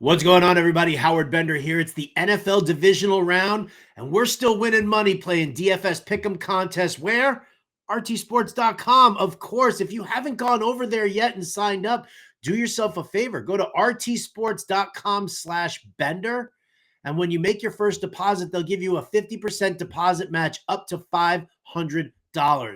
What's going on, everybody? Howard Bender here. It's the NFL Divisional Round, and we're still winning money playing DFS Pickem contest. Where? RTSports.com. Of course, if you haven't gone over there yet and signed up, do yourself a favor. Go to RTSports.com/Bender. And when you make your first deposit, they'll give you a 50% deposit match up to $500.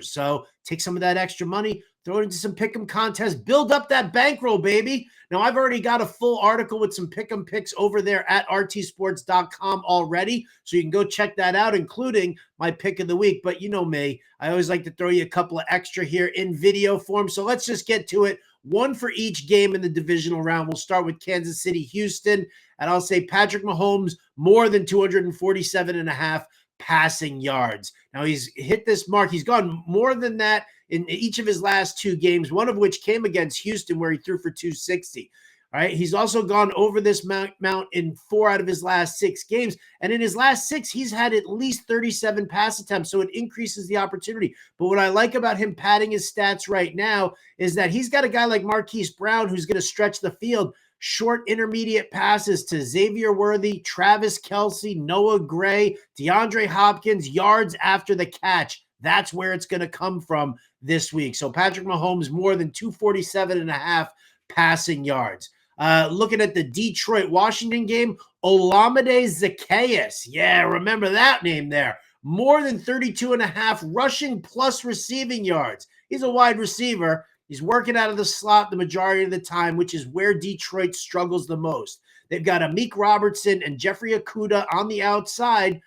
So take some of that extra money, throw it into some Pick'em contests, build up that bankroll, baby. Now, I've already got a full article with some Pick'em picks over there at rtsports.com already, so you can go check that out, including my pick of the week. But you know me, I always like to throw you a couple of extra here in video form. So let's just get to it. One for each game in the divisional round. We'll start with Kansas City, Houston, and I'll say Patrick Mahomes more than 247.5 passing yards. Now, he's hit this mark. He's gone more than that in each of his last two games, one of which came against Houston where he threw for 260. All right. He's also gone over this amount in 4 out of his last 6 games. And in his last 6, he's had at least 37 pass attempts. So it increases the opportunity. But what I like about him padding his stats right now is that he's got a guy like Marquise Brown who's going to stretch the field. Short intermediate passes to Xavier Worthy, Travis Kelce, Noah Gray, DeAndre Hopkins, yards after the catch. That's where it's going to come from this week. So Patrick Mahomes more than 247.5 passing yards. Looking at the Detroit-Washington game, Olamide Zaccheaus. Yeah, remember that name there. More than 32.5 rushing plus receiving yards. He's a wide receiver. He's working out of the slot the majority of the time, which is where Detroit struggles the most. They've got Amik Robertson and Jeffrey Okudah on the outside,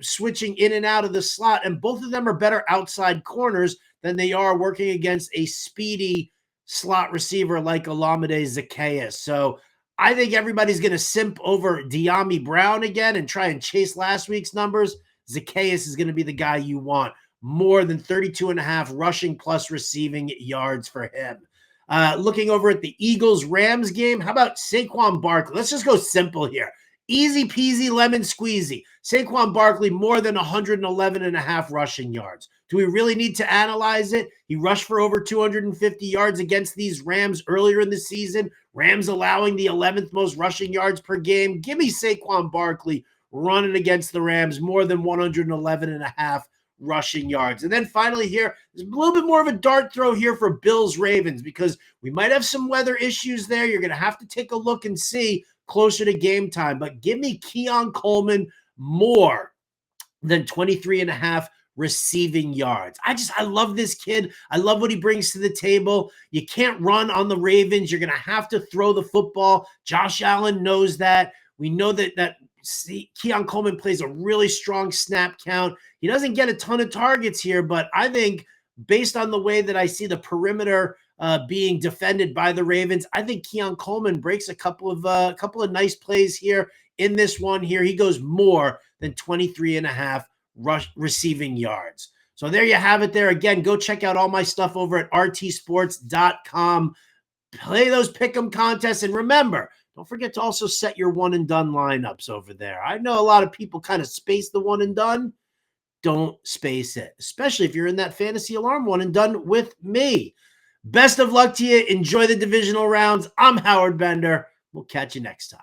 switching in and out of the slot, and both of them are better outside corners than they are working against a speedy slot receiver like Olamide Zaccheaus. So I think everybody's going to simp over De'Ami Brown again and try and chase last week's numbers. Zaccheaus is going to be the guy you want. More than 32.5 rushing plus receiving yards for him. Looking over at the Eagles-Rams game, how about Saquon Barkley? Let's just go simple here. Easy peasy lemon squeezy. Saquon Barkley more than 111.5 rushing yards. Do we really need to analyze it? He rushed for over 250 yards against these Rams earlier in the season. Rams allowing the 11th most rushing yards per game. Give me Saquon Barkley running against the Rams more than 111.5 rushing yards. And then finally here, there's a little bit more of a dart throw here for Bills-Ravens because we might have some weather issues there. You're going to have to take a look and see closer to game time. But give me Keon Coleman more than 23.5 receiving yards. I love this kid. I love what he brings to the table. You can't run on the Ravens. You're going to have to throw the football. Josh Allen knows that. We know that Keon Coleman plays a really strong snap count. He doesn't get a ton of targets here, but I think based on the way that I see the perimeter being defended by the Ravens, I think Keon Coleman breaks a couple of nice plays here in this one here. He goes more than 23.5 receiving yards. So there you have it there. Again, go check out all my stuff over at rtsports.com. Play those pick'em contests. And remember, don't forget to also set your one and done lineups over there. I know a lot of people kind of space the one and done. Don't space it, especially if you're in that fantasy alarm one and done with me. Best of luck to you. Enjoy the divisional rounds. I'm Howard Bender. We'll catch you next time.